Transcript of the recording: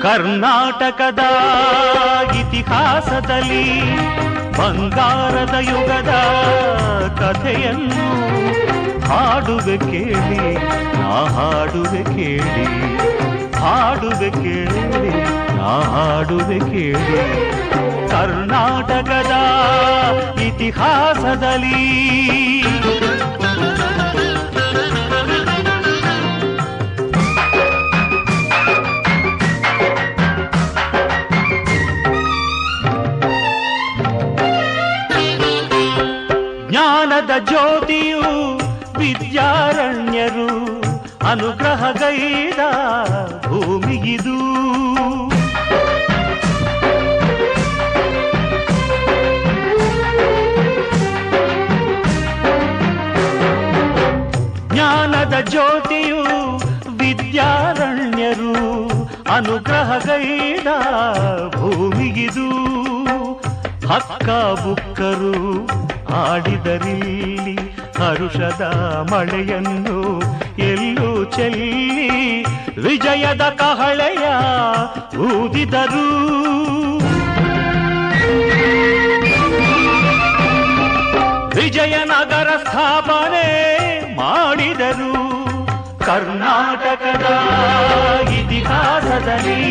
ಕರ್ನಾಟಕದ ಇತಿಹಾಸದಲ್ಲಿ ಬಂಗಾರದ ಯುಗದ ಕಥೆಯನ್ನು ಹಾಡುವೆ ಕೇಳಿ, ನಾ ಹಾಡುವೆ ಕೇಳಿ, ಹಾಡುವೆ ಕೇಳಿ, ನಾ ಹಾಡುವೆ ಕೇಳಿ. ಕರ್ನಾಟಕದ ಇತಿಹಾಸದಲ್ಲಿ ಜ್ಞಾನದ ಜ್ಯೋತಿಯು ವಿದ್ಯಾರಣ್ಯರು ಅನುಗ್ರಹಗೈದ ಭೂಮಿಗಿದು. ಜ್ಞಾನದ ಜ್ಯೋತಿಯು ವಿದ್ಯಾರಣ್ಯರು ಅನುಗ್ರಹಗೈದ ಭೂಮಿಗಿದು. ಹಕ್ಕ ಬುಕ್ಕರು ಆಡಿದರಿಲ್ಲಿ ಹರುಷದ ಮಳೆಯನ್ನು ಎಲ್ಲೂ ಚೆಲ್ಲಿ ವಿಜಯದ ಕಹಳೆಯ ಊದಿದರು. ವಿಜಯನಗರ ಸ್ಥಾಪನೆ ಮಾಡಿದರು. ಕರ್ನಾಟಕದ ಇತಿಹಾಸದಲ್ಲಿ